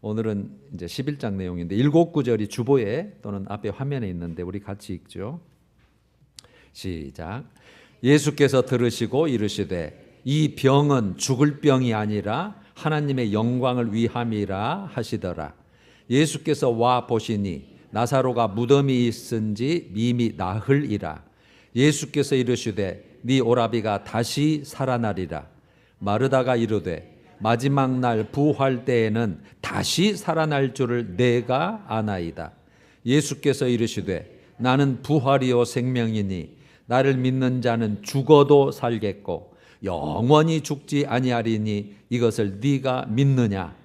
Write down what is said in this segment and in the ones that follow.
오늘은 이제 11장 내용인데 7구절이 주보에 또는 앞에 화면에 있는데 우리 같이 읽죠. 시작. 예수께서 들으시고 이르시되 이 병은 죽을 병이 아니라 하나님의 영광을 위함이라 하시더라. 예수께서 와 보시니 나사로가 무덤이 있은지 이미 나흘이라. 예수께서 이르시되 네 오라비가 다시 살아나리라. 마르다가 이르되 마지막 날 부활 때에는 다시 살아날 줄을 내가 아나이다. 예수께서 이르시되 나는 부활이요 생명이니 나를 믿는 자는 죽어도 살겠고 영원히 죽지 아니하리니 이것을 네가 믿느냐.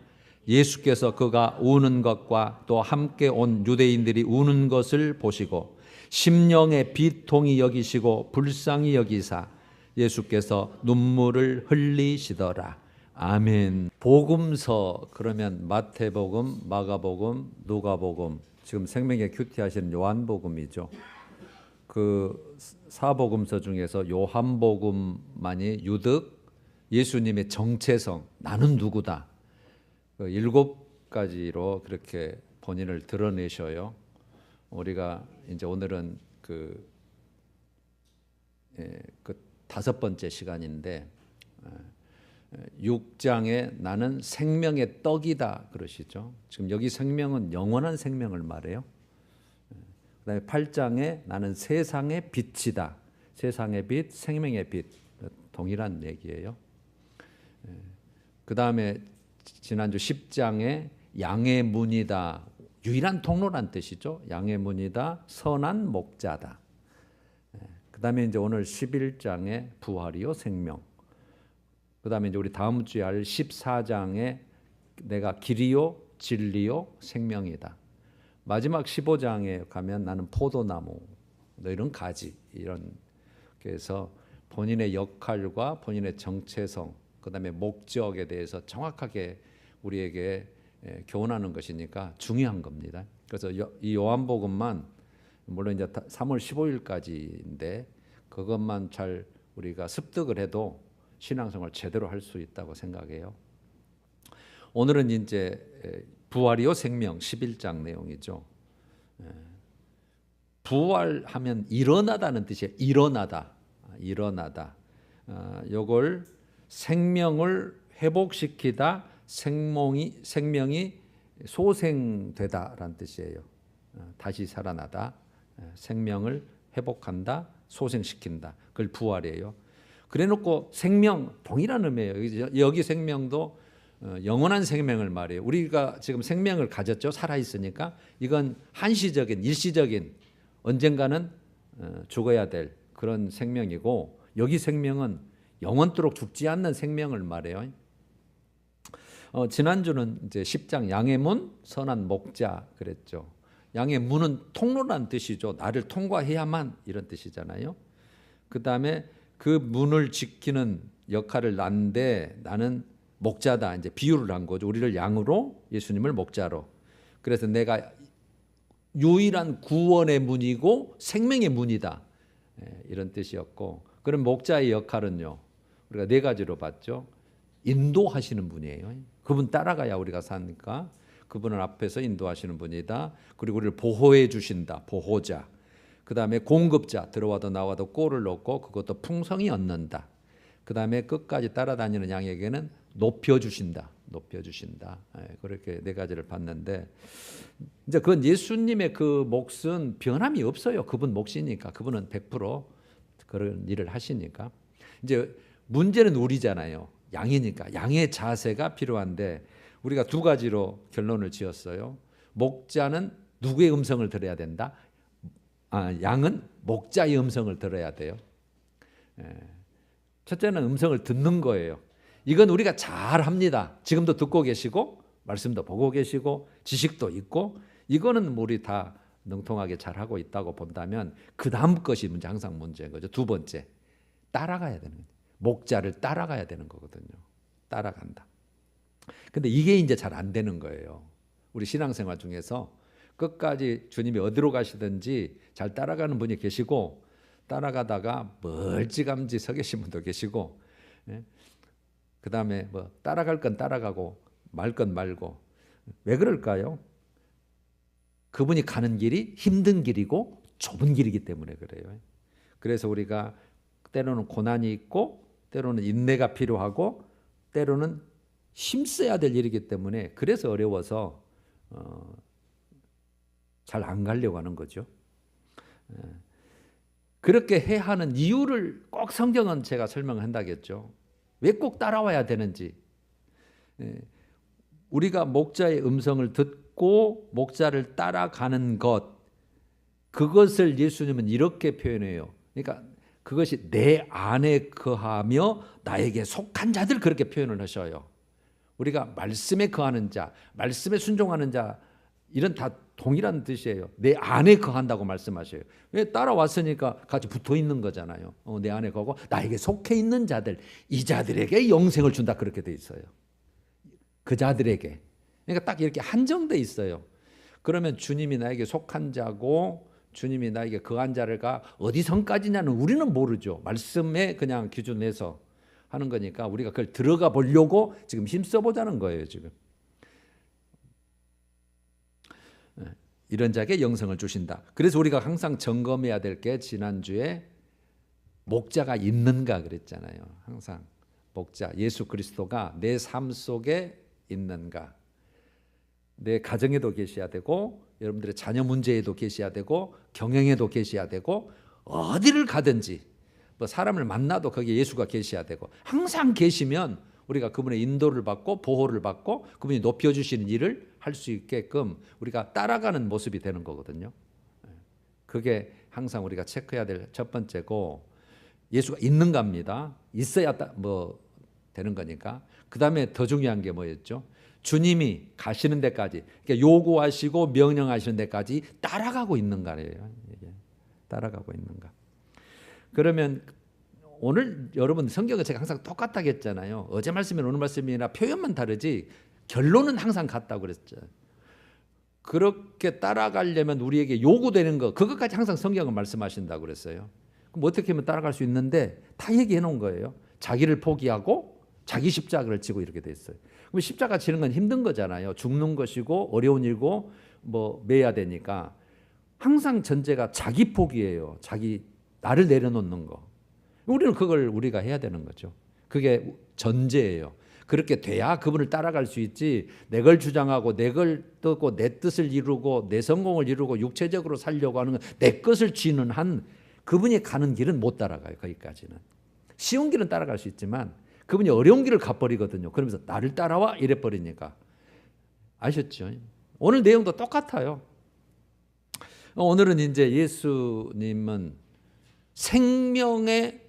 예수께서 그가 우는 것과 또 함께 온 유대인들이 우는 것을 보시고 심령의 비통이 여기시고 불쌍히 여기사 예수께서 눈물을 흘리시더라. 아멘. 복음서 그러면 마태복음, 마가복음, 누가복음, 지금 생명의 큐티 하시는 요한복음이죠. 그 사복음서 중에서 요한복음만이 유득 예수님의 정체성, 나는 누구다. 그 7가지로 그렇게 본인을 드러내셔요. 우리가 이제 오늘은 그 5번째 시간인데 6장에 나는 생명의 떡이다 그러시죠. 지금 여기 생명은 영원한 생명을 말해요. 그다음에 8장에 나는 세상의 빛이다. 세상의 빛, 생명의 빛 동일한 얘기예요. 그다음에 지난주 10장에 양의 문이다. 유일한 통로란 뜻이죠. 양의 문이다. 선한 목자다. 그다음에 이제 오늘 11장에 부활이요 생명. 그다음에 이제 우리 다음 주에 할 14장에 내가 길이요 진리요 생명이다. 마지막 15장에 가면 나는 포도나무, 이런 가지 이런 그래서 본인의 역할과 본인의 정체성, 그다음에 목적에 대해서 정확하게 우리에게 교훈하는 것이니까 중요한 겁니다. 그래서 이 요한복음만 물론 이제 3월 15일까지인데 그것만 잘 우리가 습득을 해도 신앙생활 제대로 할 수 있다고 생각해요. 오늘은 이제 부활이요 생명 11장 내용이죠. 부활하면 일어나다는 뜻이에요. 일어나다. 요걸 생명을 회복시키다, 생명이 소생되다라는 뜻이에요. 다시 살아나다, 생명을 회복한다, 소생시킨다. 그걸 부활이에요. 그래놓고 생명 동일한 의미예요. 여기 생명도 영원한 생명을 말해요. 우리가 지금 생명을 가졌죠. 살아있으니까 이건 한시적인 일시적인 언젠가는 죽어야 될 그런 생명이고 여기 생명은 영원토록 죽지 않는 생명을 말해요. 지난주는 이제 10장 양의 문 선한 목자 그랬죠. 양의 문은 통로란 뜻이죠. 나를 통과해야만 이런 뜻이잖아요. 그 다음에 그 문을 지키는 역할을 난데 나는 목자다. 이제 비유를 한 거죠. 우리를 양으로 예수님을 목자로. 그래서 내가 유일한 구원의 문이고 생명의 문이다. 이런 뜻이었고 그럼 목자의 역할은요. 우리가 4가지로 봤죠. 인도하시는 분이에요. 그분 따라가야 우리가 사니까 그분을 앞에서 인도하시는 분이다. 그리고 우리를 보호해 주신다. 보호자. 그 다음에 공급자, 들어와도 나와도 꼴을 놓고 그것도 풍성히 얻는다. 그 다음에 끝까지 따라다니는 양에게는 높여주신다. 그렇게 4가지를 봤는데 이제 그건 예수님의 그 몫은 변함이 없어요. 그분 몫이니까. 그분은 100% 그런 일을 하시니까. 이제 문제는 우리잖아요. 양이니까. 양의 자세가 필요한데 우리가 2가지로 결론을 지었어요. 목자는 누구의 음성을 들어야 된다? 양은 목자의 음성을 들어야 돼요. 첫째는 음성을 듣는 거예요. 이건 우리가 잘 합니다. 지금도 듣고 계시고 말씀도 보고 계시고 지식도 있고 이거는 우리 다 능통하게 잘하고 있다고 본다면 그 다음 것이 항상 문제인 거죠. 2번째, 따라가야 되는 거예요. 목자를 따라가야 되는 거거든요. 따라간다. 근데 이게 이제 잘 안 되는 거예요. 우리 신앙생활 중에서 끝까지 주님이 어디로 가시든지 잘 따라가는 분이 계시고 따라가다가 멀찌감치 서 계신 분도 계시고 그 다음에 뭐 따라갈 건 따라가고 말 건 말고 왜 그럴까요? 그분이 가는 길이 힘든 길이고 좁은 길이기 때문에 그래요. 그래서 우리가 때로는 고난이 있고 때로는 인내가 필요하고 때로는 힘써야 될 일이기 때문에 그래서 어려워서 잘 안 가려고 하는 거죠. 그렇게 해야 하는 이유를 꼭 성경은 제가 설명한다겠죠. 왜 꼭 따라와야 되는지. 우리가 목자의 음성을 듣고 목자를 따라가는 것, 그것을 예수님은 이렇게 표현해요. 그러니까 그것이 내 안에 거하며 나에게 속한 자들, 그렇게 표현을 하셔요. 우리가 말씀에 거하는 자, 말씀에 순종하는 자, 이런 다 동일한 뜻이에요. 내 안에 거한다고 말씀하셔요. 왜? 따라왔으니까 같이 붙어 있는 거잖아요. 내 안에 거고 나에게 속해 있는 자들, 이 자들에게 영생을 준다, 그렇게 돼 있어요. 그 자들에게. 그러니까 딱 이렇게 한정돼 있어요. 그러면 주님이 나에게 속한 자고 주님이 나에게 거한 자가 어디 선까지냐는 우리는 모르죠. 말씀에 그냥 기준 내서 하는 거니까 우리가 그걸 들어가 보려고 지금 힘써 보자는 거예요. 지금 이런 자에게 영생을 주신다. 그래서 우리가 항상 점검해야 될 게, 지난주에 목자가 있는가 그랬잖아요. 항상 목자 예수 그리스도가 내 삶 속에 있는가. 내 가정에도 계셔야 되고 여러분들의 자녀 문제에도 계셔야 되고 경영에도 계셔야 되고 어디를 가든지 뭐 사람을 만나도 거기에 예수가 계셔야 되고, 항상 계시면 우리가 그분의 인도를 받고 보호를 받고 그분이 높여주시는 일을 할 수 있게끔 우리가 따라가는 모습이 되는 거거든요. 그게 항상 우리가 체크해야 될 첫 번째고, 예수가 있는가입니다. 있어야 뭐 되는 거니까. 그 다음에 더 중요한 게 뭐였죠? 주님이 가시는 데까지, 그러니까 요구하시고 명령하시는 데까지 따라가고 있는가예요. 따라가고 있는가. 그러면 오늘 여러분 성경은 제가 항상 똑같다고 했잖아요. 어제 말씀이나 오늘 말씀이나 표현만 다르지 결론은 항상 같다고 그랬죠. 그렇게 따라가려면 우리에게 요구되는 거, 그것까지 항상 성경은 말씀하신다고 그랬어요. 그럼 어떻게 하면 따라갈 수 있는데 다 얘기해 놓은 거예요. 자기를 포기하고 자기 십자가를 지고 이렇게 돼 있어요. 그럼 십자가 지는 건 힘든 거잖아요. 죽는 것이고 어려운 일고 뭐 매야 되니까 항상 전제가 자기 포기예요. 자기 나를 내려놓는 거. 우리는 그걸 우리가 해야 되는 거죠. 그게 전제예요. 그렇게 돼야 그분을 따라갈 수 있지, 내 걸 주장하고 내 걸 뜨고 내 뜻을 이루고 내 성공을 이루고 육체적으로 살려고 하는 건, 내 것을 쥐는 한 그분이 가는 길은 못 따라가요. 거기까지는. 쉬운 길은 따라갈 수 있지만 그분이 어려운 길을 가버리거든요. 그러면서 나를 따라와 이래버리니까. 아셨죠? 오늘 내용도 똑같아요. 오늘은 이제 예수님은 생명의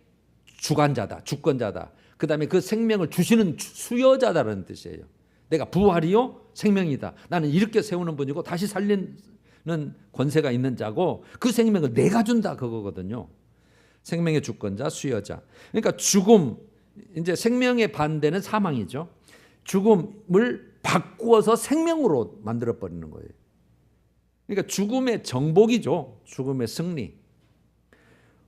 주관자다, 주권자다. 그 다음에 그 생명을 주시는 수여자다라는 뜻이에요. 내가 부활이요 생명이다. 나는 일으켜 세우는 분이고 다시 살리는 권세가 있는 자고 그 생명을 내가 준다, 그거거든요. 생명의 주권자, 수여자. 그러니까 죽음, 이제 생명의 반대는 사망이죠. 죽음을 바꾸어서 생명으로 만들어 버리는 거예요. 그러니까 죽음의 정복이죠. 죽음의 승리.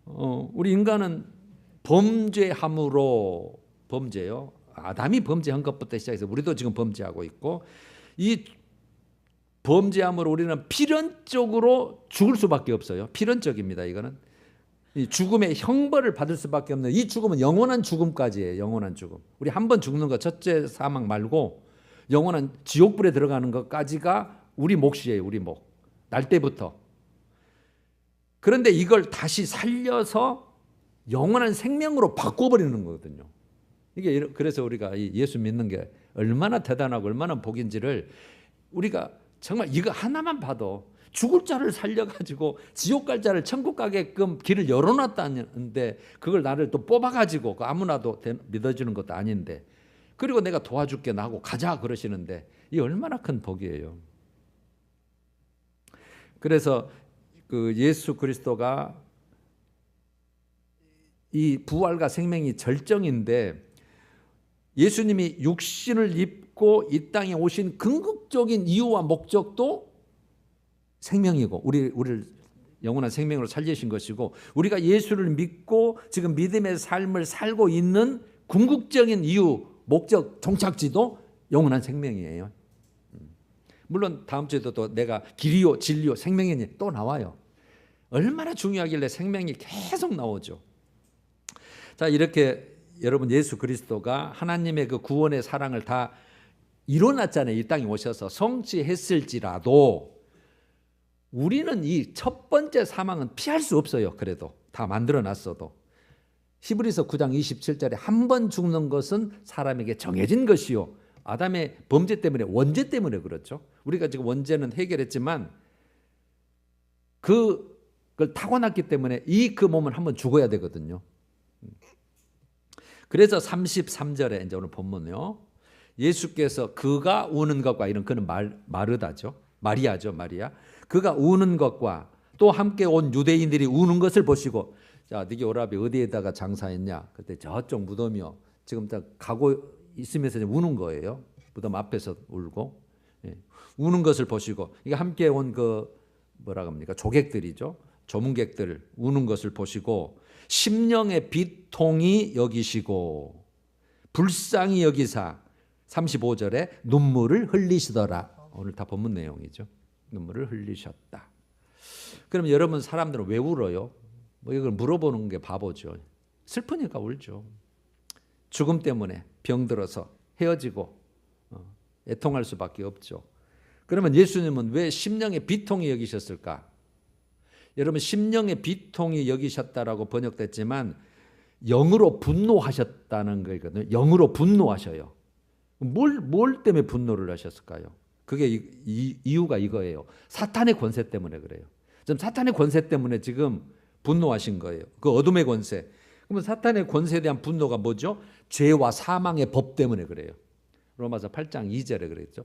우리 인간은 범죄함으로, 범죄요. 아담이 범죄한 것부터 시작해서 우리도 지금 범죄하고 있고, 이 범죄함으로 우리는 필연적으로 죽을 수밖에 없어요. 필연적입니다. 이거는 이 죽음의 형벌을 받을 수밖에 없는, 이 죽음은 영원한 죽음까지예요. 영원한 죽음. 우리 한 번 죽는 거, 첫째 사망 말고 영원한 지옥불에 들어가는 것까지가 우리 몫이에요. 우리 몫. 날 때부터. 그런데 이걸 다시 살려서 영원한 생명으로 바꿔버리는 거거든요. 이게 그래서 우리가 예수 믿는 게 얼마나 대단하고 얼마나 복인지를 우리가 정말 이거 하나만 봐도, 죽을 자를 살려가지고 지옥 갈 자를 천국 가게끔 길을 열어놨다는데 그걸 나를 또 뽑아가지고 아무나도 믿어주는 것도 아닌데, 그리고 내가 도와줄게 나하고 가자 그러시는데 이 얼마나 큰 복이에요. 그래서 그 예수 그리스도가 이 부활과 생명이 절정인데, 예수님이 육신을 입고 이 땅에 오신 궁극적인 이유와 목적도 생명이고 우리를 영원한 생명으로 살리신 것이고, 우리가 예수를 믿고 지금 믿음의 삶을 살고 있는 궁극적인 이유, 목적, 종착지도 영원한 생명이에요. 물론 다음 주에도 또 내가 길이요 진리요 생명이니 또 나와요. 얼마나 중요하길래 생명이 계속 나오죠. 자, 이렇게 여러분 예수 그리스도가 하나님의 그 구원의 사랑을 다 이뤄놨잖아요. 이 땅에 오셔서 성취했을지라도 우리는 이 첫 번째 사망은 피할 수 없어요. 그래도 다 만들어놨어도. 히브리서 9장 27절에 한 번 죽는 것은 사람에게 정해진 것이요. 아담의 범죄 때문에, 원죄 때문에 그렇죠. 우리가 지금 원죄는 해결했지만 그걸 타고났기 때문에 그 몸은 한번 죽어야 되거든요. 그래서 33절에 이제 오늘 본문요. 예수께서 그가 우는 것과 이런 그는 마르다죠. 마리아죠, 마리아. 그가 우는 것과 또 함께 온 유대인들이 우는 것을 보시고, 자, 네게 오라비 어디에다가 장사했냐? 그때 저쪽 무덤이요. 지금 다 가고 있으면서 우는 거예요. 무덤 앞에서 울고, 예. 우는 것을 보시고, 이게 함께 온 그 뭐라 합니까? 조객들이죠. 조문객들 우는 것을 보시고 심령의 비통이 여기시고 불쌍히 여기사 35절에 눈물을 흘리시더라. 오늘 다 본문 내용이죠. 눈물을 흘리셨다. 그럼 여러분 사람들은 왜 울어요? 뭐 이걸 물어보는 게 바보죠. 슬프니까 울죠. 죽음 때문에 병들어서 헤어지고 애통할 수밖에 없죠. 그러면 예수님은 왜 심령의 비통이 여기셨을까? 여러분 심령의 비통이 여기셨다라고 번역됐지만 영으로 분노하셨다는 거거든요. 영으로 분노하셔요. 뭘 때문에 분노를 하셨을까요? 그게 이유가 이거예요. 사탄의 권세 때문에 그래요. 지금 사탄의 권세 때문에 지금 분노하신 거예요. 그 어둠의 권세. 그러면 사탄의 권세에 대한 분노가 뭐죠? 죄와 사망의 법 때문에 그래요. 로마서 8장 2절에 그랬죠.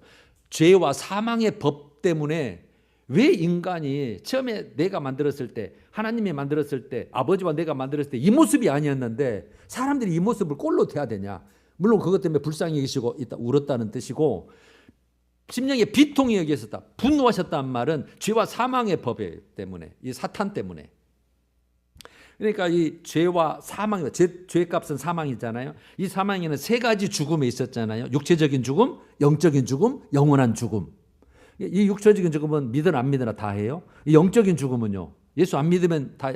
죄와 사망의 법 때문에 왜 인간이 처음에 내가 만들었을 때, 하나님이 만들었을 때, 아버지와 내가 만들었을 때 이 모습이 아니었는데 사람들이 이 모습을 꼴로 돼야 되냐? 물론 그것 때문에 불쌍히 여기시고 울었다는 뜻이고, 심령의 비통이 여기 있었다. 분노하셨다는 말은 죄와 사망의 법 때문에, 이 사탄 때문에. 그러니까 이 죄와 사망, 죄값은 사망이잖아요. 이 사망에는 세 가지 죽음이 있었잖아요. 육체적인 죽음, 영적인 죽음, 영원한 죽음. 이 육체적인 죽음은 믿으나 안 믿으나 다 해요. 이 영적인 죽음은요. 예수 안 믿으면 다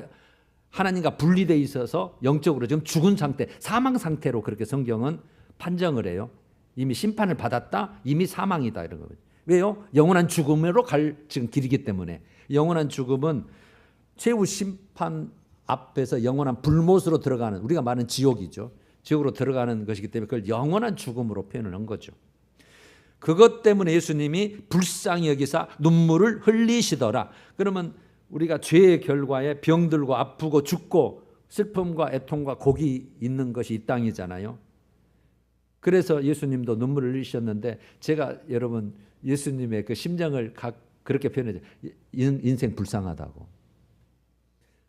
하나님과 분리되어 있어서 영적으로 지금 죽은 상태, 사망 상태로 그렇게 성경은 판정을 해요. 이미 심판을 받았다, 이미 사망이다 이런 거죠. 왜요? 영원한 죽음으로 갈 지금 길이기 때문에. 영원한 죽음은 최후 심판 앞에서 영원한 불못으로 들어가는, 우리가 말하는 지옥이죠. 지옥으로 들어가는 것이기 때문에 그걸 영원한 죽음으로 표현을 한 거죠. 그것 때문에 예수님이 불쌍히 여기사 눈물을 흘리시더라. 그러면 우리가 죄의 결과에 병들고 아프고 죽고 슬픔과 애통과 곡이 있는 것이 이 땅이잖아요. 그래서 예수님도 눈물을 흘리셨는데, 제가 여러분 예수님의 그 심정을 그렇게 표현해요. 인생 불쌍하다고.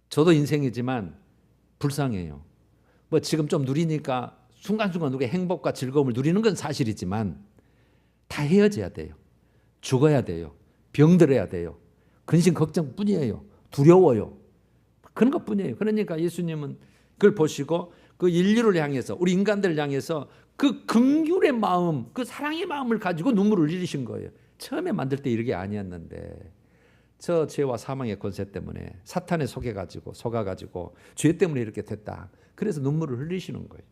저도 인생이지만 불쌍해요. 뭐 지금 좀 누리니까 순간순간 누구의 행복과 즐거움을 누리는 건 사실이지만 다 헤어져야 돼요. 죽어야 돼요. 병들어야 돼요. 근심 걱정뿐이에요. 두려워요. 그런 것뿐이에요. 그러니까 예수님은 그걸 보시고 그 인류를 향해서, 우리 인간들을 향해서 그 긍휼의 마음, 그 사랑의 마음을 가지고 눈물을 흘리신 거예요. 처음에 만들 때 이렇게 아니었는데 저 죄와 사망의 권세 때문에 사탄에 속아가지고 죄 때문에 이렇게 됐다. 그래서 눈물을 흘리시는 거예요.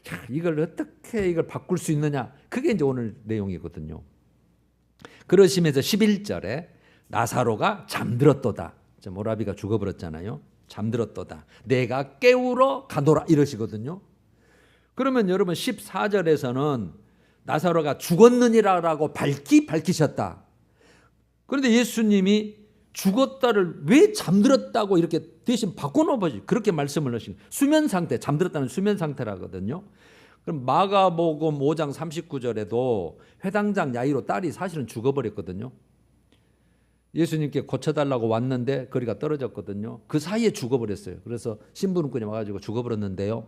자, 이걸 어떻게 이걸 바꿀 수 있느냐? 그게 이제 오늘 내용이거든요. 그러시면서 11절에 나사로가 잠들었도다. 모라비가 죽어버렸잖아요. 잠들었도다. 내가 깨우러 가노라 이러시거든요. 그러면 여러분 14절에서는 나사로가 죽었느니라라고 밝히셨다. 그런데 예수님이 죽었다를 왜 잠들었다고 이렇게 대신 바꿔놓아버지 그렇게 말씀을 하신 거예요. 수면 상태, 잠들었다는 수면 상태라거든요. 그럼 마가복음 5장 39절에도 회당장 야이로 딸이 사실은 죽어버렸거든요. 예수님께 고쳐달라고 왔는데 거리가 떨어졌거든요. 그 사이에 죽어버렸어요. 그래서 신부름꾼이 와가지고 죽어버렸는데요.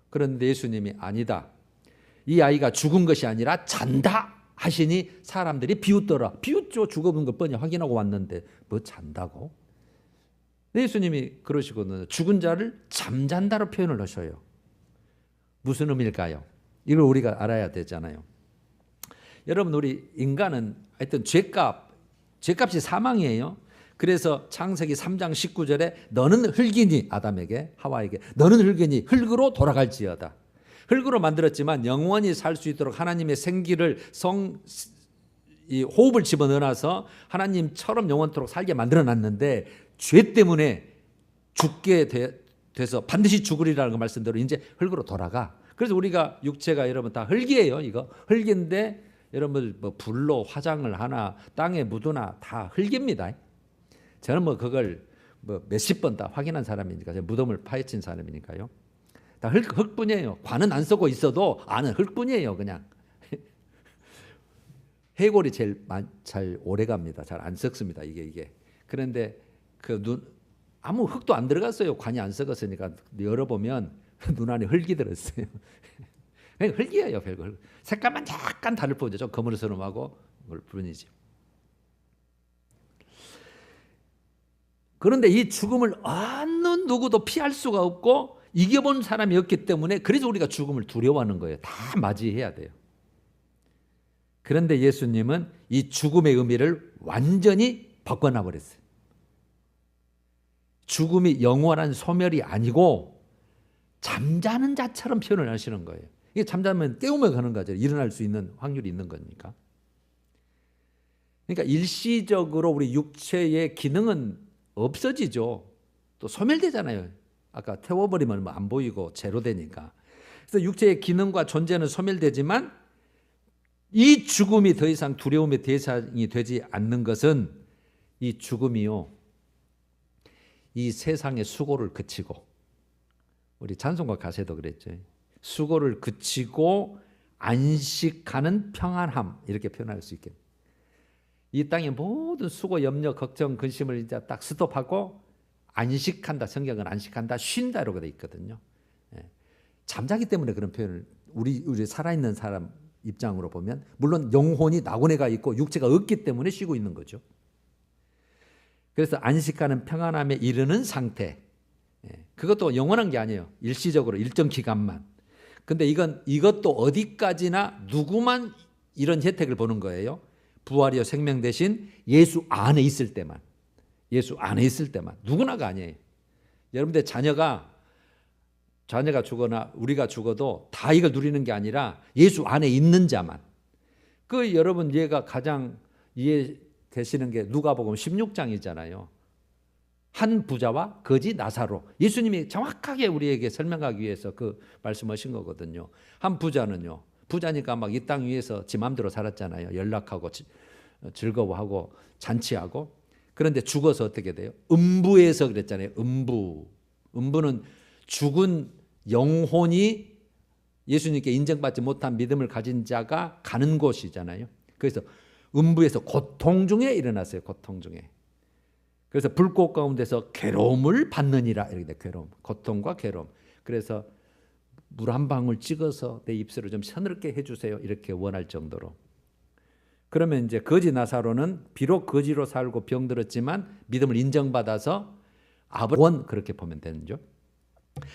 그런데 예수님이 아니다. 이 아이가 죽은 것이 아니라 잔다 하시니 사람들이 비웃더라. 비웃죠. 죽어본 것 뻔히 확인하고 왔는데 뭐 잔다고? 예수님이 그러시거든요. 죽은 자를 잠잔다로 표현을 하셔요. 무슨 의미일까요? 이걸 우리가 알아야 되잖아요. 여러분 우리 인간은 하여튼 죄값이 사망이에요. 그래서 창세기 3장 19절에 너는 흙이니, 아담에게, 하와에게 너는 흙이니 흙으로 돌아갈지어다. 흙으로 만들었지만 영원히 살 수 있도록 하나님의 생기를 이 호흡을 집어넣어서 하나님처럼 영원토록 살게 만들어놨는데 죄 때문에 죽게 돼서 반드시 죽으리라는 그 말씀대로 이제 흙으로 돌아가. 그래서 우리가 육체가 여러분 다 흙이에요. 이거 흙인데 여러분 뭐 불로 화장을 하나 땅에 묻으나 다 흙입니다. 저는 뭐 그걸 뭐 몇십 번 다 확인한 사람이니까, 무덤을 파헤친 사람이니까요. 다 흙뿐이에요. 관은 안 쓰고 있어도 안은 흙뿐이에요. 그냥 해골이 제일 잘 오래 갑니다. 잘 안 썩습니다. 이게. 그런데 아무 흙도 안 들어갔어요. 관이 안 썩었으니까. 열어보면 눈 안에 흙이 들었어요. 흙이에요. 별거. 색깔만 약간 다를 뿐이죠. 좀 거무스름하고 그럴 뿐이지. 그런데 이 죽음을 어느 누구도 피할 수가 없고 이겨본 사람이 없기 때문에 그래서 우리가 죽음을 두려워하는 거예요. 다 맞이해야 돼요. 그런데 예수님은 이 죽음의 의미를 완전히 바꿔놔 버렸어요. 죽음이 영원한 소멸이 아니고 잠자는 자처럼 표현을 하시는 거예요. 이게 잠자면 깨우며 가는 거죠. 일어날 수 있는 확률이 있는 거니까. 그러니까 일시적으로 우리 육체의 기능은 없어지죠. 또 소멸되잖아요. 아까 태워버리면 안 보이고 제로 되니까. 그래서 육체의 기능과 존재는 소멸되지만 이 죽음이 더 이상 두려움의 대상이 되지 않는 것은 이 죽음이요, 이 세상의 수고를 그치고, 우리 찬송가 가사에도 그랬죠. 수고를 그치고 안식하는 평안함, 이렇게 표현할 수 있겠네요. 이 땅의 모든 수고, 염려, 걱정, 근심을 이제 딱 스톱하고 안식한다. 성경은 안식한다, 쉰다 이렇게 돼 있거든요. 잠자기 때문에 그런 표현을 우리 살아있는 사람 입장으로 보면, 물론 영혼이 낙원에 가 있고 육체가 없기 때문에 쉬고 있는 거죠. 그래서 안식하는 평안함에 이르는 상태. 그것도 영원한 게 아니에요. 일시적으로 일정 기간만. 근데 이것도 어디까지나 누구만 이런 혜택을 보는 거예요. 부활이요 생명 대신 예수 안에 있을 때만. 예수 안에 있을 때만. 누구나가 아니에요. 여러분들 자녀가 죽거나 우리가 죽어도 다 이걸 누리는 게 아니라 예수 안에 있는 자만. 여러분 얘가 가장 이해되시는 게 누가복음 16장이잖아요. 한 부자와 거지 나사로. 예수님이 정확하게 우리에게 설명하기 위해서 그 말씀하신 거거든요. 한 부자는요, 부자니까 막 이 땅 위에서 지 마음대로 살았잖아요. 연락하고 즐거워하고 잔치하고. 그런데 죽어서 어떻게 돼요? 음부에서 그랬잖아요. 음부는 죽은 영혼이 예수님께 인정받지 못한 믿음을 가진 자가 가는 곳이잖아요. 그래서 음부에서 고통 중에 일어났어요. 고통 중에. 그래서 불꽃 가운데서 괴로움을 받느니라. 이렇게 돼. 괴로움, 고통과 괴로움. 그래서 물 한 방울 찍어서 내 입술을 좀 서늘게 해주세요. 이렇게 원할 정도로. 그러면 이제 거지 나사로는 비록 거지로 살고 병들었지만 믿음을 인정받아서 아브라함, 그렇게 보면 되는죠.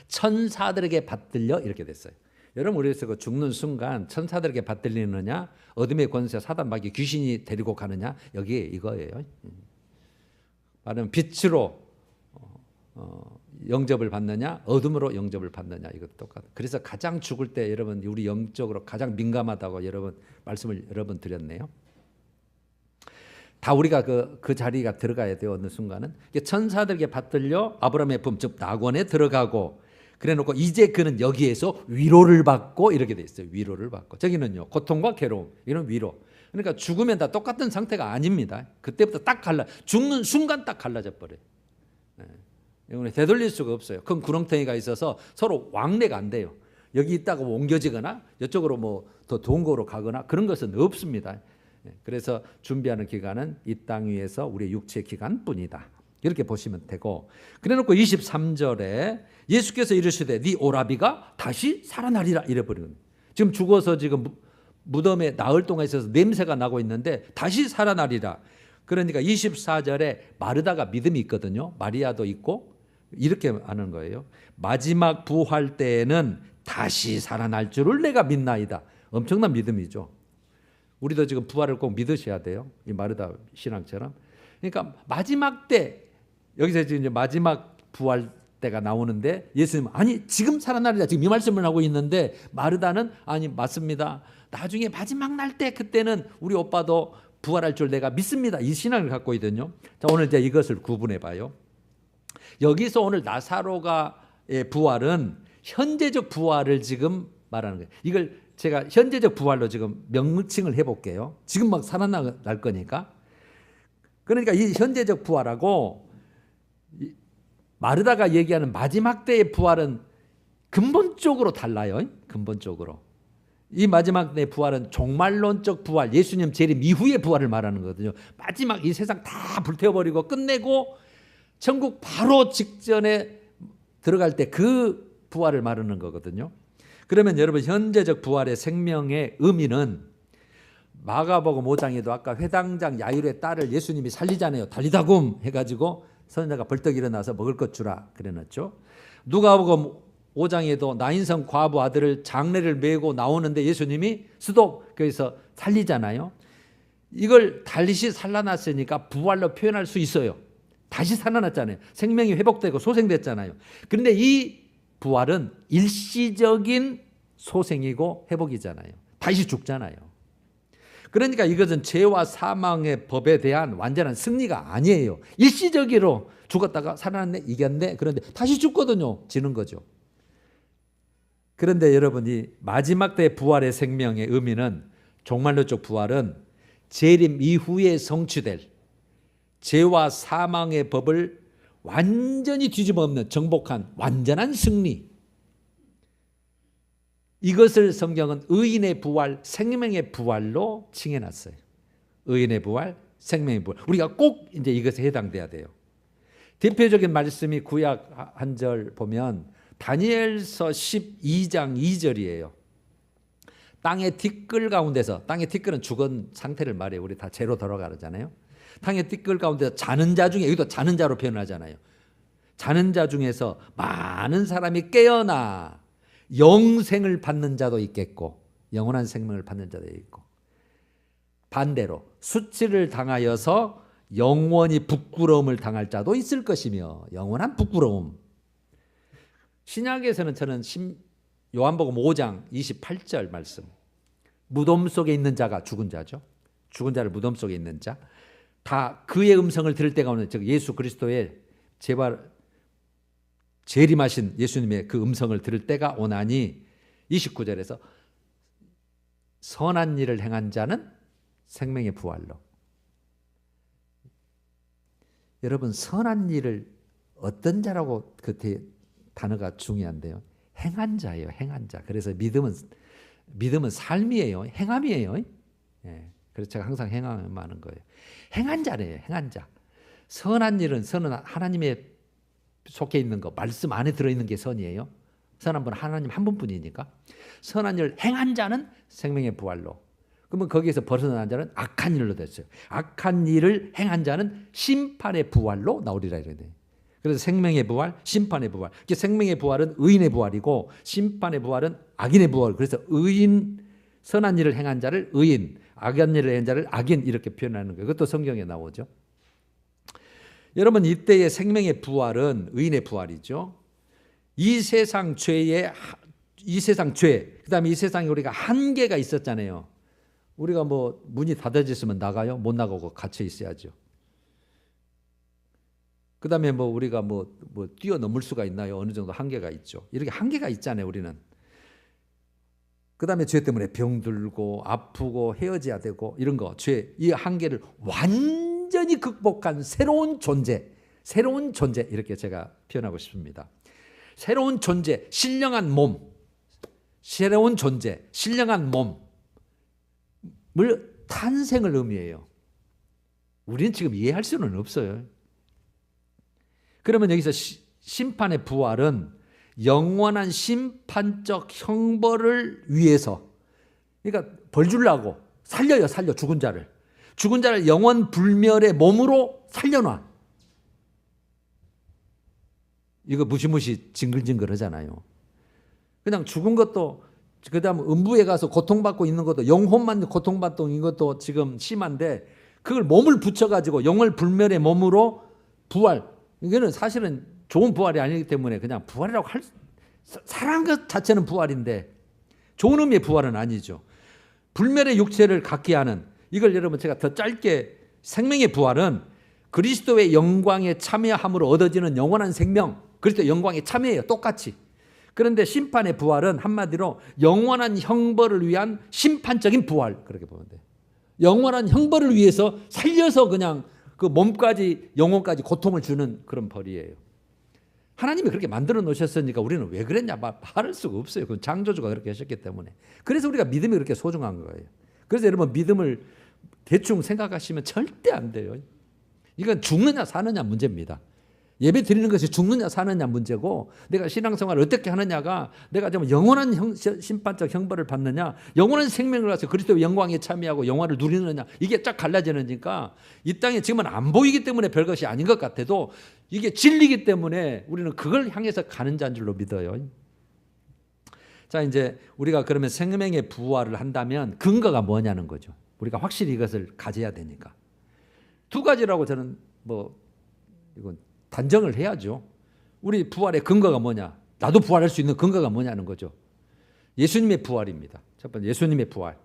천사들에게 받들려 이렇게 됐어요. 여러분, 우리에서 그 죽는 순간 천사들에게 받들리느냐, 어둠의 권세 사단 마귀 귀신이 데리고 가느냐, 여기에 이거예요. 말하면 빛으로 영접을 받느냐, 어둠으로 영접을 받느냐, 이것도 똑같아요. 그래서 가장 죽을 때 여러분, 우리 영적으로 가장 민감하다고 여러분 말씀을 여러분 드렸네요. 다 우리가 그 자리가 들어가야 돼요. 어느 순간은 천사들에게 받들려 아브라함의 품, 즉 낙원에 들어가고, 그래놓고 이제 그는 여기에서 위로를 받고 이렇게 돼 있어요. 위로를 받고. 저기는요, 고통과 괴로움, 이런 위로. 그러니까 죽으면 다 똑같은 상태가 아닙니다. 그때부터 딱 죽는 순간 딱 갈라져 버려요. 이거는 되돌릴 수가 없어요. 큰 구렁텅이가 있어서 서로 왕래가 안 돼요. 여기 있다가 옮겨지거나 이쪽으로 뭐 더 좋은 거로 가거나 그런 것은 없습니다. 그래서 준비하는 기간은 이 땅 위에서 우리의 육체 기간뿐이다. 이렇게 보시면 되고, 그래놓고 23절에 예수께서 이르시되 네 오라비가 다시 살아나리라 이래버리는 거예요. 지금 죽어서 지금 무덤에 나흘 동안 있어서 냄새가 나고 있는데 다시 살아나리라. 그러니까 24절에 마르다가 믿음이 있거든요. 마리아도 있고 이렇게 하는 거예요. 마지막 부활 때에는 다시 살아날 줄을 내가 믿나이다. 엄청난 믿음이죠. 우리도 지금 부활을 꼭 믿으셔야 돼요. 이 마르다 신앙처럼. 그러니까 마지막 때, 여기서 지금 이제 마지막 부활 때가 나오는데 예수님은 아니 지금 살아나리라, 지금 이 말씀을 하고 있는데 마르다는 아니 맞습니다. 나중에 마지막 날 때 그때는 우리 오빠도 부활할 줄 내가 믿습니다. 이 신앙을 갖고 있거든요. 자, 오늘 이제 이것을 구분해 봐요. 여기서 오늘 나사로가의 부활은 현재적 부활을 지금 말하는 거예요. 이걸 제가 현재적 부활로 지금 명칭을 해볼게요. 지금 막 살아날 거니까. 그러니까 이 현재적 부활하고 마르다가 얘기하는 마지막 때의 부활은 근본적으로 달라요. 근본적으로. 이 마지막 때의 부활은 종말론적 부활, 예수님 재림 이후의 부활을 말하는 거거든요. 마지막 이 세상 다 불태워버리고 끝내고 천국 바로 직전에 들어갈 때 그 부활을 말하는 거거든요. 그러면 여러분 현재적 부활의 생명의 의미는 마가복음 5장에도 아까 회당장 야이로의 딸을 예수님이 살리잖아요. 달리다굼 해가지고 선자가 벌떡 일어나서 먹을 것 주라 그래놨죠. 누가복음 5장에도 나인성 과부 아들을 장례를 메고 나오는데 예수님이 스톱 거기서 살리잖아요. 이걸 다시 살아났으니까 부활로 표현할 수 있어요. 다시 살아났잖아요. 생명이 회복되고 소생됐잖아요. 그런데 이 부활은 일시적인 소생이고 회복이잖아요. 다시 죽잖아요. 그러니까 이것은 죄와 사망의 법에 대한 완전한 승리가 아니에요. 일시적으로 죽었다가 살아났네, 이겼네. 그런데 다시 죽거든요. 지는 거죠. 그런데 여러분이 마지막 때 부활의 생명의 의미는 종말론적 부활은 재림 이후에 성취될 죄와 사망의 법을 완전히 뒤집어 엎는 정복한 완전한 승리. 이것을 성경은 의인의 부활, 생명의 부활로 칭해놨어요. 의인의 부활, 생명의 부활. 우리가 꼭 이제 이것에 해당돼야 돼요. 대표적인 말씀이 구약 한 절 보면 다니엘서 12장 2절이에요. 땅의 티끌 가운데서, 땅의 티끌은 죽은 상태를 말해요. 우리 다 죄로 돌아가잖아요. 땅의 티끌 가운데서 자는 자 중에, 여기도 자는 자로 표현하잖아요. 자는 자 중에서 많은 사람이 깨어나 영생을 받는 자도 있겠고 영원한 생명을 받는 자도 있고, 반대로 수치를 당하여서 영원히 부끄러움을 당할 자도 있을 것이며 영원한 부끄러움. 신약에서는 저는 요한복음 5장 28절 말씀, 무덤 속에 있는 자가 죽은 자죠. 죽은 자를 무덤 속에 있는 자, 다 그의 음성을 들을 때가 오는, 즉 예수 그리스도의 재림하신 예수님의 그 음성을 들을 때가 오나니 29절에서 선한 일을 행한 자는 생명의 부활로. 여러분 선한 일을 어떤 자라고 그때 단어가 중요한데요. 행한 자예요. 행한 자. 그래서 믿음은 삶이에요. 행함이에요. 예. 그래서 제가 항상 행함하는 거예요. 행한 자래요. 행한 자. 선한 일은 선은 하나님의 속해 있는 거, 말씀 안에 들어있는 게 선이에요. 선한 분은 하나님 한 분뿐이니까. 선한 일을 행한 자는 생명의 부활로. 그러면 거기에서 벗어난 자는 악한 일로 됐어요. 악한 일을 행한 자는 심판의 부활로 나오리라 이러네요. 그래서 생명의 부활, 심판의 부활. 생명의 부활은 의인의 부활이고 심판의 부활은 악인의 부활. 그래서 의인, 선한 일을 행한 자를 의인, 악한 일을 행한 자를 악인 이렇게 표현하는 거예요. 그것도 성경에 나오죠. 여러분 이때의 생명의 부활은 의인의 부활이죠. 이 세상 죄, 그다음에 이 세상에 우리가 한계가 있었잖아요. 우리가 뭐 문이 닫아졌으면 나가요? 못 나가고 갇혀 있어야죠. 그다음에 뭐 우리가 뭐 뛰어넘을 수가 있나요? 어느 정도 한계가 있죠. 이렇게 한계가 있잖아요, 우리는. 그다음에 죄 때문에 병들고 아프고 헤어져야 되고 이런 거, 죄, 이 한계를 완전히 극복한 새로운 존재 이렇게 제가 표현하고 싶습니다. 새로운 존재, 신령한 몸, 새로운 존재, 신령한 몸을 탄생을 의미해요. 우리는 지금 이해할 수는 없어요. 그러면 여기서 심판의 부활은 영원한 심판적 형벌을 위해서, 그러니까 벌 주려고 살려 죽은 자를 영원 불멸의 몸으로 살려놔. 이거 무시무시 징글징글 하잖아요. 그냥 죽은 것도 그다음 음부에 가서 고통받고 있는 것도 영혼만 고통받고 있는 것도 지금 심한데 그걸 몸을 붙여가지고 영월 불멸의 몸으로 부활. 이거는 사실은 좋은 부활이 아니기 때문에 그냥 부활이라고 살아난 것 자체는 부활인데 좋은 의미의 부활은 아니죠. 불멸의 육체를 갖게 하는 이걸 여러분 제가 더 짧게 생명의 부활은 그리스도의 영광에 참여함으로 얻어지는 영원한 생명, 그리스도의 영광에 참여해요. 똑같이. 그런데 심판의 부활은 한마디로 영원한 형벌을 위한 심판적인 부활 그렇게 보면 돼요. 영원한 형벌을 위해서 살려서 그냥 그 몸까지 영혼까지 고통을 주는 그런 벌이에요. 하나님이 그렇게 만들어 놓으셨으니까 우리는 왜 그랬냐 말할 수가 없어요. 그건 창조주가 그렇게 하셨기 때문에. 그래서 우리가 믿음이 그렇게 소중한 거예요. 그래서 여러분 믿음을 대충 생각하시면 절대 안 돼요. 이건 죽느냐 사느냐 문제입니다. 예배 드리는 것이 죽느냐 사느냐 문제고 내가 신앙생활을 어떻게 하느냐가 내가 좀 영원한 심판적 형벌을 받느냐 영원한 생명을 가서 그리스도의 영광에 참여하고 영화를 누리느냐 이게 쫙 갈라지니까 이 땅에 지금은 안 보이기 때문에 별것이 아닌 것 같아도 이게 진리이기 때문에 우리는 그걸 향해서 가는 자인 줄로 믿어요. 자 이제 우리가 그러면 생명의 부활을 한다면 근거가 뭐냐는 거죠. 우리가 확실히 이것을 가져야 되니까. 두 가지라고 저는 이건 단정을 해야죠. 우리 부활의 근거가 뭐냐? 나도 부활할 수 있는 근거가 뭐냐는 거죠. 예수님의 부활입니다. 첫 번째 예수님의 부활.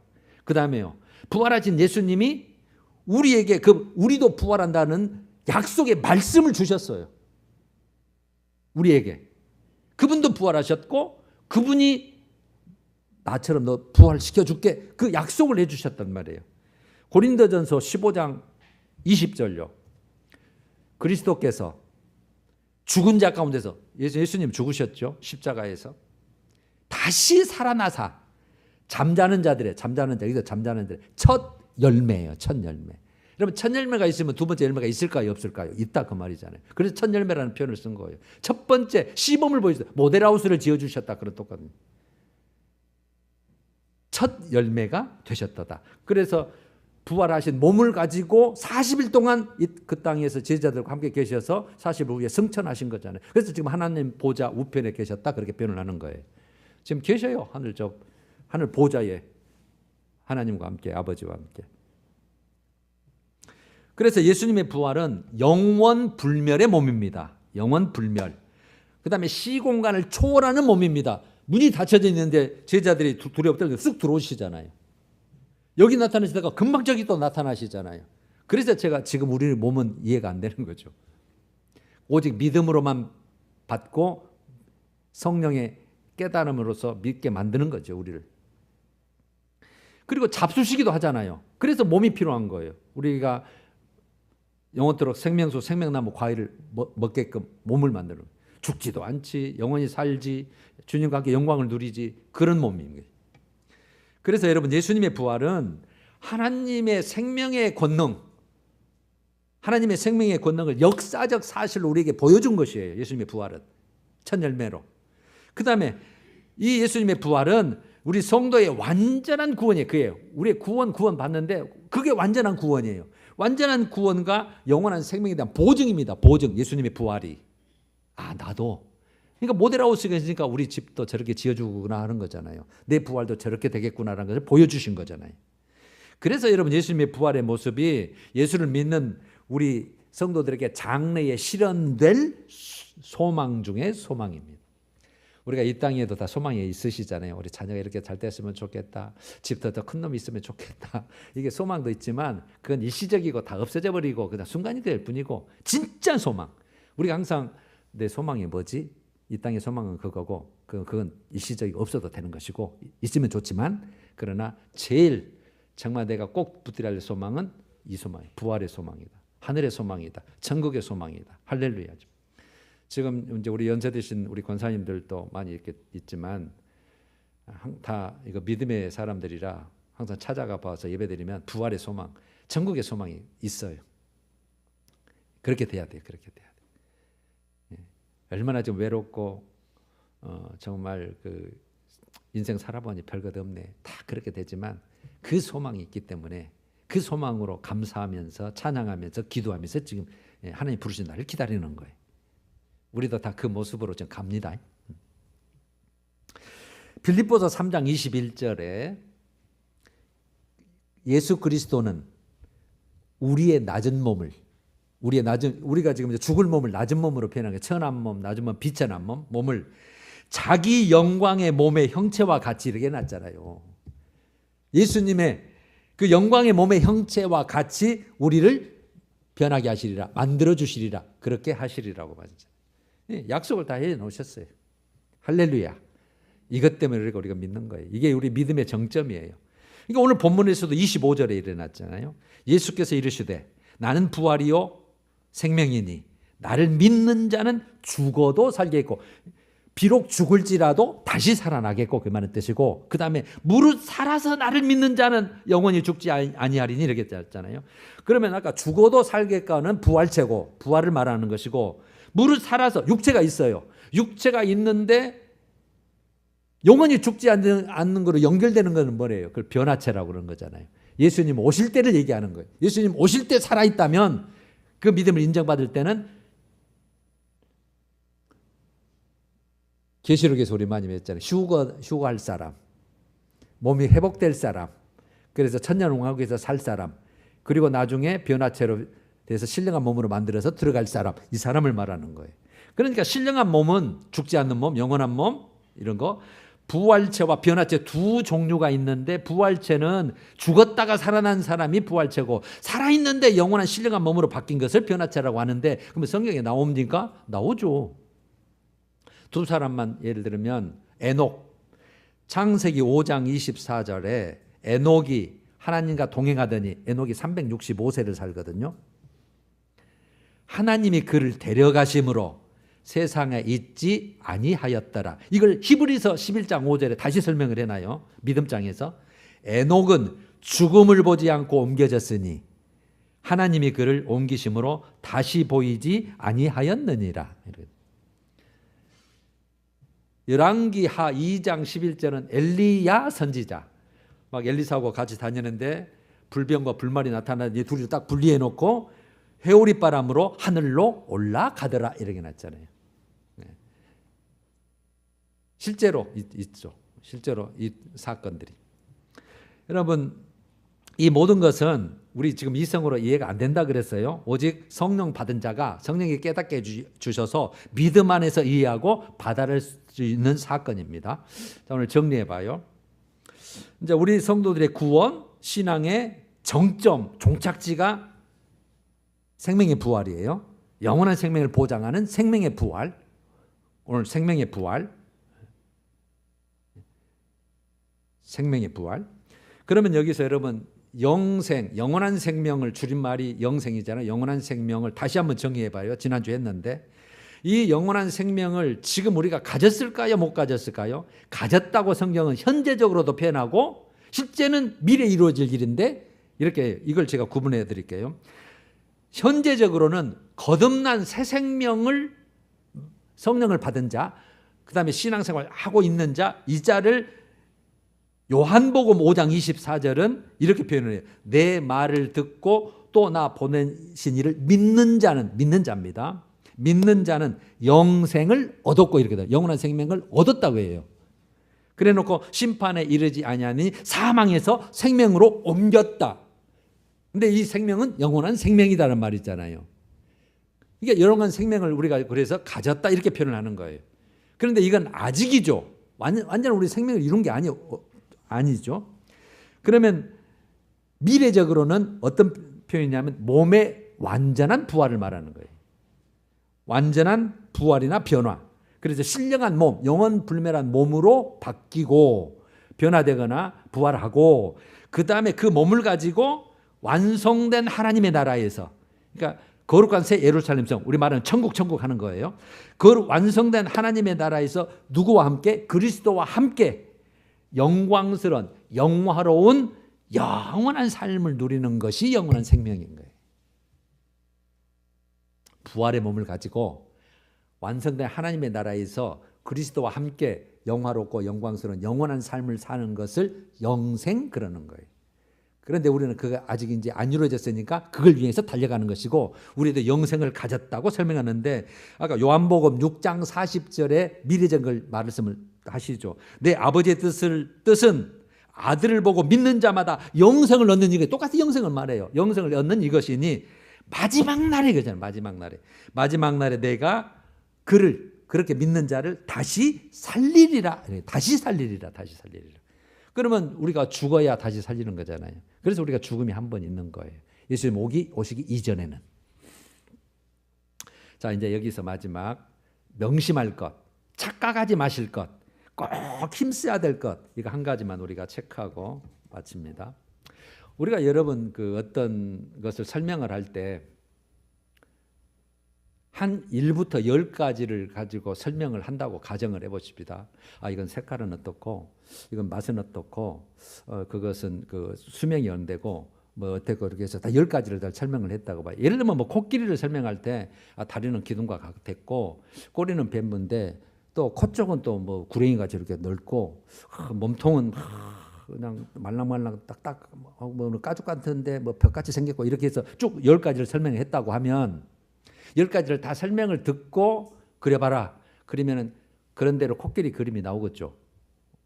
그 다음에요. 부활하신 예수님이 우리에게 우리도 부활한다는 약속의 말씀을 주셨어요. 우리에게. 그분도 부활하셨고 그분이 나처럼 너 부활시켜 줄게. 그 약속을 해 주셨단 말이에요. 고린도전서 15장 20절요. 그리스도께서 죽은 자 가운데서 예수님 죽으셨죠. 십자가에서. 다시 살아나사 잠자는 자들의 첫 열매예요. 첫 열매. 여러분 첫 열매가 있으면 두 번째 열매가 있을까요? 없을까요? 있다 그 말이잖아요. 그래서 첫 열매라는 표현을 쓴 거예요. 첫 번째 시범을 보여주셨다. 모델하우스를 지어주셨다. 그런 똑같은. 첫 열매가 되셨다. 그래서 부활하신 몸을 가지고 40일 동안 그 땅에서 제자들과 함께 계셔서 40일 후에 승천하신 거잖아요. 그래서 지금 하나님 보좌 우편에 계셨다 그렇게 표현을 하는 거예요. 지금 계셔요. 하늘 보좌에 하나님과 함께 아버지와 함께. 그래서 예수님의 부활은 영원 불멸의 몸입니다. 영원 불멸. 그 다음에 시공간을 초월하는 몸입니다. 문이 닫혀져 있는데 제자들이 두려워 떨면서 쓱 들어오시잖아요. 여기 나타나시다가 금방 저기 또 나타나시잖아요. 그래서 제가 지금 우리 몸은 이해가 안 되는 거죠. 오직 믿음으로만 받고 성령의 깨달음으로써 믿게 만드는 거죠. 우리를. 그리고 잡수시기도 하잖아요. 그래서 몸이 필요한 거예요. 우리가 영원토록 생명수 생명나무 과일을 먹게끔 몸을 만드는 거예요. 죽지도 않지 영원히 살지 주님과 함께 영광을 누리지 그런 몸입니다. 그래서 여러분 예수님의 부활은 하나님의 생명의 권능 하나님의 생명의 권능을 역사적 사실로 우리에게 보여준 것이에요. 예수님의 부활은 첫 열매로. 그 다음에 이 예수님의 부활은 우리 성도의 완전한 구원이에요. 그예요. 우리의 구원 받는데 그게 완전한 구원이에요. 완전한 구원과 영원한 생명에 대한 보증입니다. 보증 예수님의 부활이. 나도 그러니까 모델하우스가 있으니까 우리 집도 저렇게 지어주구나 하는 거잖아요. 내 부활도 저렇게 되겠구나라는 것을 보여주신 거잖아요. 그래서 여러분 예수님의 부활의 모습이 예수를 믿는 우리 성도들에게 장래에 실현될 소망 중에 소망입니다. 우리가 이 땅에도 다 소망이 있으시잖아요. 우리 자녀가 이렇게 잘 됐으면 좋겠다. 집도 더 큰 놈이 있으면 좋겠다. 이게 소망도 있지만 그건 일시적이고 다 없어져 버리고 그냥 순간이 될 뿐이고 진짜 소망. 우리가 항상 내 소망이 뭐지? 이 땅의 소망은 그거고 그건 일시적이 없어도 되는 것이고 있으면 좋지만 그러나 제일 정말 내가 꼭 붙들어야 할 소망은 이 소망이에요. 부활의 소망이다. 하늘의 소망이다. 천국의 소망이다. 할렐루야죠. 지금 이제 우리 연세 드신 우리 권사님들도 많이 이렇게 있지만 다 이거 믿음의 사람들이라 항상 찾아가 봐서 예배드리면 부활의 소망, 천국의 소망이 있어요. 그렇게 돼야 돼요. 그렇게 돼야 돼요. 얼마나 좀 외롭고 정말 그 인생 살아보니 별것 없네. 다 그렇게 되지만 그 소망이 있기 때문에 그 소망으로 감사하면서 찬양하면서 기도하면서 지금 하나님 부르신 날을 기다리는 거예요. 우리도 다 그 모습으로 좀 갑니다. 빌립보서 3장 21절에 예수 그리스도는 우리의 낮은 몸을, 우리가 지금 죽을 몸을 낮은 몸으로 표현한 게 천한 몸, 낮은 몸, 비천한 몸을 자기 영광의 몸의 형체와 같이 이렇게 해놨잖아요. 예수님의 그 영광의 몸의 형체와 같이 우리를 변하게 하시리라, 만들어 주시리라, 그렇게 하시리라고 말했잖아요. 약속을 다 해놓으셨어요. 할렐루야. 이것 때문에 우리가 믿는 거예요. 이게 우리 믿음의 정점이에요. 그러니까 오늘 본문에서도 25절에 일어났잖아요. 예수께서 이르시되 나는 부활이요 생명이니 나를 믿는 자는 죽어도 살겠고 비록 죽을지라도 다시 살아나겠고, 그 말은 뜻이고, 그 다음에 무릇 살아서 나를 믿는 자는 영원히 죽지 아니하리니 이렇게 했잖아요. 그러면 아까 죽어도 살겠거는 부활체고, 부활을 말하는 것이고, 무릇 살아서, 육체가 있어요. 육체가 있는데 영원히 죽지 않는 거로 연결되는 것은 뭐래요? 그걸 변화체라고 그러는 거잖아요. 예수님 오실 때를 얘기하는 거예요. 예수님 오실 때 살아있다면 그 믿음을 인정받을 때는, 계시록에서 우리 많이 했잖아요. 휴거할 사람, 몸이 회복될 사람, 그래서 천년왕국에서 살 사람, 그리고 나중에 변화체로 돼서 신령한 몸으로 만들어서 들어갈 사람, 이 사람을 말하는 거예요. 그러니까 신령한 몸은 죽지 않는 몸, 영원한 몸, 이런 거, 부활체와 변화체 두 종류가 있는데, 부활체는 죽었다가 살아난 사람이 부활체고, 살아있는데 영원한 신령한 몸으로 바뀐 것을 변화체라고 하는데, 그러면 성경에 나옵니까? 나오죠. 두 사람만 예를 들면 에녹, 창세기 5장 24절에 에녹이 하나님과 동행하더니, 에녹이 365세를 살거든요. 하나님이 그를 데려가심으로 세상에 있지 아니하였더라. 이걸 히브리서 11장 5절에 다시 설명을 해놔요. 믿음장에서. 에녹은 죽음을 보지 않고 옮겨졌으니 하나님이 그를 옮기심으로 다시 보이지 아니하였느니라. 열왕기하 2장 11절은 엘리야 선지자, 막 엘리사하고 같이 다니는데 불병과 불말이 나타나니 둘이 딱 분리해 놓고 회오리 바람으로 하늘로 올라가더라, 이렇게 났잖아요. 실제로 있죠. 실제로 이 사건들이. 여러분, 이 모든 것은 우리 지금 이성으로 이해가 안 된다 그랬어요. 오직 성령 받은 자가 성령이 깨닫게 해주셔서 믿음 안에서 이해하고 받아들일 수 있는 사건입니다. 자, 오늘 정리해 봐요. 이제 우리 성도들의 구원, 신앙의 정점, 종착지가 생명의 부활이에요. 영원한 생명을 보장하는 생명의 부활. 오늘 생명의 부활. 생명의 부활. 그러면 여기서 여러분, 영생, 영원한 생명을 줄임말이 영생이잖아요. 영원한 생명을 다시 한번 정의해 봐요. 지난주에 했는데, 이 영원한 생명을 지금 우리가 가졌을까요? 못 가졌을까요? 가졌다고 성경은 현재적으로도 표현하고, 실제는 미래에 이루어질 일인데, 이렇게 이걸 제가 구분해 드릴게요. 현재적으로는 거듭난 새 생명을, 성령을 받은 자, 그 다음에 신앙생활 하고 있는 자, 이 자를 요한복음 5장 24절은 이렇게 표현을 해요. 내 말을 듣고 또 나 보내신 이를 믿는 자는, 믿는 자입니다. 믿는 자는 영생을 얻었고, 이렇게 돼요. 영원한 생명을 얻었다고 해요. 그래 놓고 심판에 이르지 아니하니 사망에서 생명으로 옮겼다. 근데 이 생명은 영원한 생명이다라는 말이 있잖아요. 이게 영원한 생명을 우리가 그래서 가졌다, 이렇게 표현을 하는 거예요. 그런데 이건 아직이죠. 완전 우리 생명을 이룬 게 아니죠. 그러면 미래적으로는 어떤 표현이냐면 몸의 완전한 부활을 말하는 거예요. 완전한 부활이나 변화. 그래서 신령한 몸, 영원 불멸한 몸으로 바뀌고 변화되거나 부활하고, 그 다음에 그 몸을 가지고 완성된 하나님의 나라에서, 그러니까 거룩한 새 예루살렘 성, 우리 말하는 천국 하는 거예요. 그 완성된 하나님의 나라에서 누구와 함께? 그리스도와 함께 영광스러운, 영화로운 영원한 삶을 누리는 것이 영원한 생명인 거예요. 부활의 몸을 가지고 완성된 하나님의 나라에서 그리스도와 함께 영화롭고 영광스러운 영원한 삶을 사는 것을 영생 그러는 거예요. 그런데 우리는 그거 아직 이제 안 이루어졌으니까 그걸 위해서 달려가는 것이고, 우리도 영생을 가졌다고 설명하는데, 아까 요한복음 6장 40절에 미래적 걸 말씀을 하시죠. 내 아버지의 뜻은 아들을 보고 믿는 자마다 영생을 얻는 이게 똑같이 영생을 말해요. 영생을 얻는 이것이니 마지막 날에 그잖아요. 마지막 날에 내가 그를 그렇게 믿는 자를 다시 살리리라. 그러면 우리가 죽어야 다시 살리는 거잖아요. 그래서 우리가 죽음이 한 번 있는 거예요. 예수님 오시기 이전에는. 자, 이제 여기서 마지막 명심할 것, 착각하지 마실 것, 꼭 힘써야 될 것, 이거 한 가지만 우리가 체크하고 마칩니다. 우리가 여러분 그 어떤 것을 설명을 할 때 한 1부터 10가지를 가지고 설명을 한다고 가정을 해보십니다. 이건 색깔은 어떻고, 이건 맛은 어떻고, 그것은 그 수명이 언제고, 뭐 어떻게 그렇게 해서 다 10가지를 다 설명을 했다고 봐요. 예를 들면 뭐 코끼리를 설명할 때 다리는 기둥과 같았고, 꼬리는 뱀인데, 또 코 쪽은 또 뭐 구렁이같이 이렇게 넓고, 몸통은 그냥 말랑말랑 딱딱 뭐 가죽 같은데 뭐 벽같이 생겼고, 이렇게 해서 쭉 10가지를 설명했다고 하면 10가지를 다 설명을 듣고 그려봐라. 그러면은 그런 대로 코끼리 그림이 나오겠죠.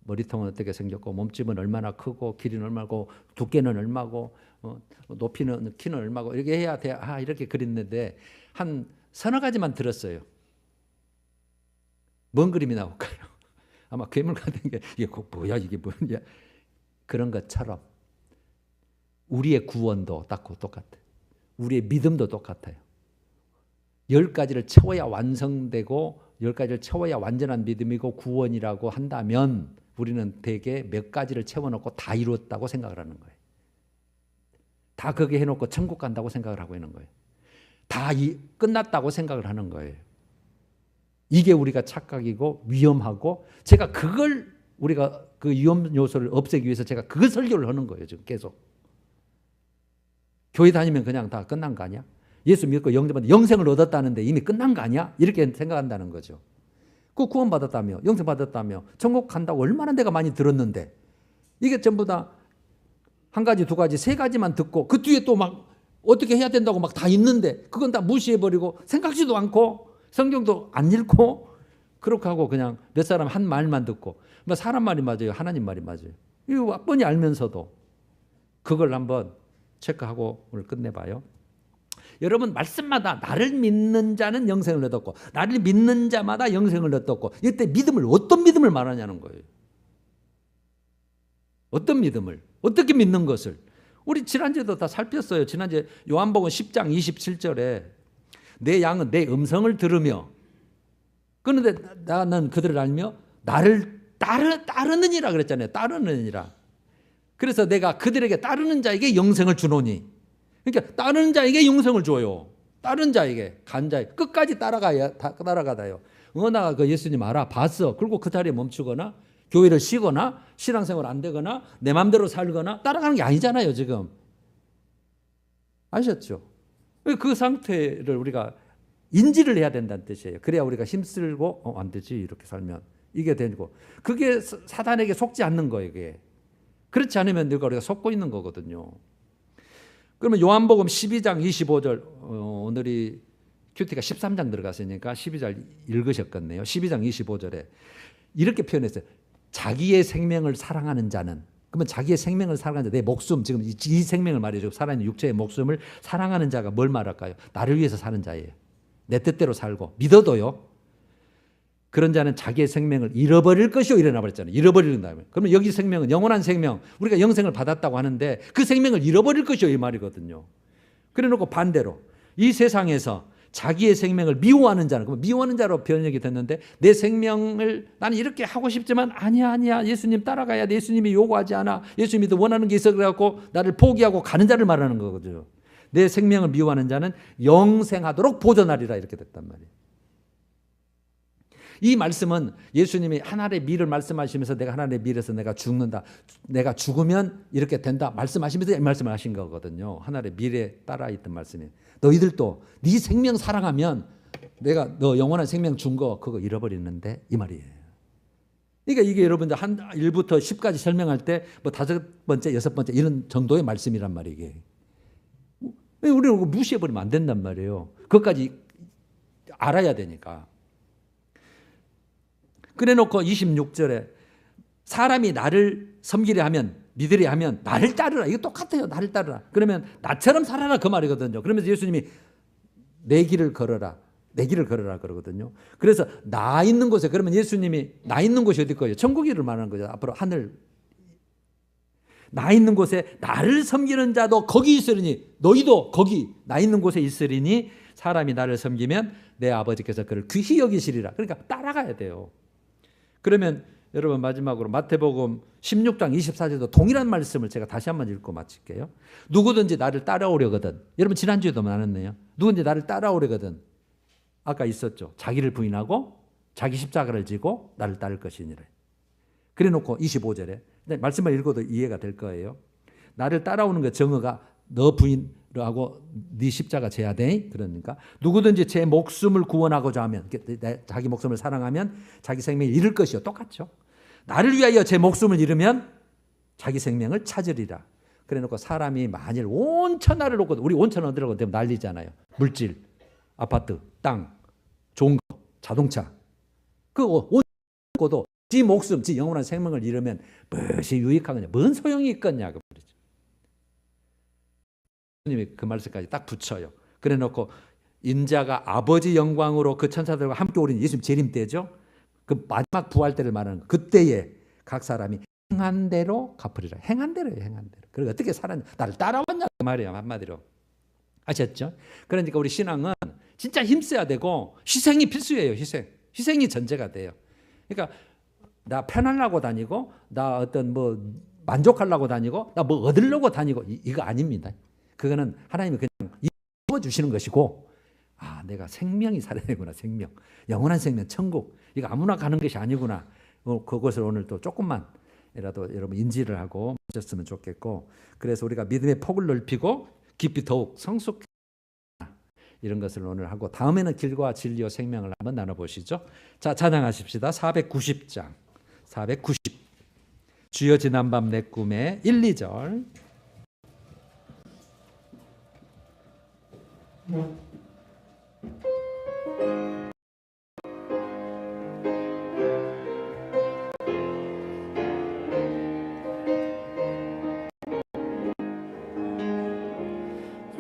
머리통은 어떻게 생겼고, 몸집은 얼마나 크고, 길이는 얼마고, 두께는 얼마고, 높이는 키는 얼마고, 이렇게 해야 돼. 이렇게 그렸는데 한 서너 가지만 들었어요. 뭔 그림이 나올까요? 아마 괴물 같은 게 이게 뭐야, 이게 뭐냐. 그런 것처럼 우리의 구원도 똑같아요. 우리의 믿음도 똑같아요. 10가지를 채워야 완성되고 10가지를 채워야 완전한 믿음이고 구원이라고 한다면 우리는 대개 몇 가지를 채워놓고 다 이루었다고 생각을 하는 거예요. 다 거기에 해놓고 천국 간다고 생각을 하고 있는 거예요. 다 끝났다고 생각을 하는 거예요. 이게 우리가 착각이고 위험하고, 제가 그걸 우리가 그 위험 요소를 없애기 위해서 제가 그 설교를 하는 거예요. 지금 계속. 교회 다니면 그냥 다 끝난 거 아니야? 예수 믿고 영생을 얻었다는데 이미 끝난 거 아니야? 이렇게 생각한다는 거죠. 그 구원받았다며, 영생 받았다며, 천국 간다고 얼마나 내가 많이 들었는데, 이게 전부 다 한 가지, 두 가지, 세 가지만 듣고 그 뒤에 또 막 어떻게 해야 된다고 막 다 있는데 그건 다 무시해버리고 생각지도 않고 성경도 안 읽고 그렇게 하고 그냥 몇 사람 한 말만 듣고, 뭐 사람 말이 맞아요, 하나님 말이 맞아요, 이거 뻔히 알면서도 그걸 한번 체크하고 오늘 끝내봐요. 여러분, 말씀마다 나를 믿는 자는 영생을 얻었고, 나를 믿는 자마다 영생을 얻었고, 이때 믿음을 어떤 믿음을 말하냐는 거예요. 어떤 믿음을, 어떻게 믿는 것을 우리 지난주에도 다 살폈어요. 지난주에 요한복음 10장 27절에 내 양은 내 음성을 들으며, 그런데 나는 그들을 알며 나를 따르느니라 그랬잖아요. 따르느니라. 그래서 내가 그들에게 따르는 자에게 영생을 주노니, 그러니까 따르는 자에게 영생을 줘요. 따르는 자에게, 간 자에게 끝까지 따라가다요. 나가 그 예수님 알아봤어. 그리고 그 자리에 멈추거나 교회를 쉬거나 신앙생활 안 되거나 내 마음대로 살거나 따라가는 게 아니잖아요. 지금 아셨죠? 그 상태를 우리가 인지를 해야 된다는 뜻이에요. 그래야 우리가 힘쓸고 안 되지, 이렇게 살면 이게 되고, 그게 사단에게 속지 않는 거예요. 이게 그렇지 않으면 우리가 속고 있는 거거든요. 그러면 요한복음 12장 25절, 오늘이 큐티가 13장 들어갔으니까 12절 읽으셨겠네요. 12장 25절에 이렇게 표현했어요. 자기의 생명을 사랑하는 자는, 그러면 자기의 생명을 사랑하는 자, 내 목숨, 지금 이 생명을 말이죠. 살아있는 육체의 목숨을 사랑하는 자가 뭘 말할까요? 나를 위해서 사는 자예요. 내 뜻대로 살고 믿어도요. 그런 자는 자기의 생명을 잃어버릴 것이요, 일어나 버렸잖아요. 잃어버린다면. 그러면 여기 생명은 영원한 생명, 우리가 영생을 받았다고 하는데 그 생명을 잃어버릴 것이요, 이 말이거든요. 그래 놓고 반대로 이 세상에서 자기의 생명을 미워하는 자는, 그럼 미워하는 자로 번역이 됐는데, 내 생명을 나는 이렇게 하고 싶지만 아니야 예수님 따라가야 돼, 예수님이 요구하지 않아, 예수님이 더 원하는 게 있어 그래갖고 나를 포기하고 가는 자를 말하는 거거든요. 내 생명을 미워하는 자는 영생하도록 보존하리라, 이렇게 됐단 말이에요. 이 말씀은 예수님이 하나님의 미를 말씀하시면서 내가 하나님의 미에서 내가 죽는다, 내가 죽으면 이렇게 된다 말씀하시면서 이 말씀을 하신 거거든요. 하나님의 미래에 따라 있던 말씀이, 너희들도 네 생명 사랑하면 내가 너 영원한 생명 준 거 그거 잃어버리는데, 이 말이에요. 그러니까 이게 여러분들 한 1부터 10까지 설명할 때 뭐 5번째, 6번째 이런 정도의 말씀이란 말이에요. 우리는 무시해버리면 안 된단 말이에요. 그것까지 알아야 되니까. 그래 놓고 26절에 사람이 나를 섬기려 하면, 믿으려 하면 나를 따르라. 이거 똑같아요. 나를 따르라. 그러면 나처럼 살아라 그 말이거든요. 그러면서 예수님이 내 길을 걸어라. 내 길을 걸어라 그러거든요. 그래서 나 있는 곳에, 그러면 예수님이 나 있는 곳이 어디 거예요? 천국이를 말하는 거죠. 앞으로 하늘. 나 있는 곳에 나를 섬기는 자도 거기 있으리니, 너희도 거기 나 있는 곳에 있으리니 사람이 나를 섬기면 내 아버지께서 그를 귀히 여기시리라. 그러니까 따라가야 돼요. 그러면 여러분 마지막으로 마태복음 16장 24절도 동일한 말씀을 제가 다시 한번 읽고 마칠게요. 누구든지 나를 따라오려거든. 여러분 지난주에도 나눴네요. 누구든지 나를 따라오려거든. 아까 있었죠. 자기를 부인하고 자기 십자가를 지고 나를 따를 것이니라. 그래 놓고 25절에 말씀을 읽어도 이해가 될 거예요. 나를 따라오는 그 정의가 너 부인하고 네 십자가 져야 돼. 그러니까 누구든지 제 목숨을 구원하고자 하면, 자기 목숨을 사랑하면 자기 생명을 잃을 것이요. 똑같죠. 나를 위하여 제 목숨을 잃으면 자기 생명을 찾으리라. 그래 놓고 사람이 만일 온 천하를 놓고, 우리 온 천하 어디라고 되면 난리잖아요. 물질, 아파트, 땅, 좋은 거, 자동차. 온 놓고도 지 목숨, 지 영원한 생명을 잃으면 무엇이 유익하느냐, 뭔 소용이 있겠냐 그 말이죠. 주님이 그 말씀까지 딱 붙여요. 그래 놓고 인자가 아버지 영광으로 그 천사들과 함께 오리니, 예수님 재림 때죠. 그 마지막 부활 때를 말하는 거. 그때에 각 사람이 행한 대로 갚으리라. 행한 대로예요. 행한 대로. 그리고 어떻게 살았냐, 나를 따라왔냐 그 말이에요. 한마디로. 아셨죠? 그러니까 우리 신앙은 진짜 힘써야 되고 희생이 필수예요. 희생이 전제가 돼요. 그러니까 나 편하려고 다니고, 나 어떤 뭐 만족하려고 다니고, 나 뭐 얻으려고 다니고, 이거 아닙니다. 그거는 하나님이 그냥 입어주시는 것이고, 아, 내가 생명이 살아야 되구나. 생명, 영원한 생명, 천국. 이거 아무나 가는 것이 아니구나. 그것을 오늘 또 조금만이라도 여러분 인지를 하고 하셨으면 좋겠고, 그래서 우리가 믿음의 폭을 넓히고 깊이 더욱 성숙, 이런 것을 오늘 하고, 다음에는 길과 진리와 생명을 한번 나눠보시죠. 자, 찬양하십시다. 490장 490. 주여 지난밤 내 꿈에 1, 2절.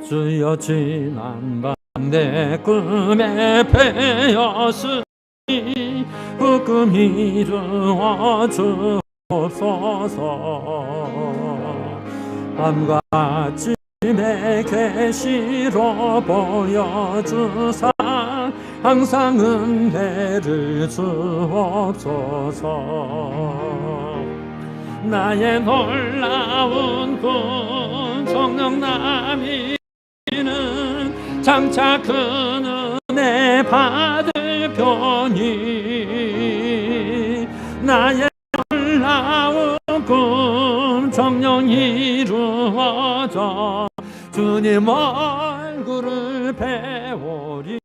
주여 지난밤 내 꿈에 베었으니 후금 이루어 주옵소서. 밤과 아침에 계시로 보여주사 항상 은혜를 주옵소서. 나의 놀라운 군 성령남이는 장차 큰 은혜 받을 편이, 나의 놀라운 꿈 정령 이루어져 주님 얼굴을 배우리라.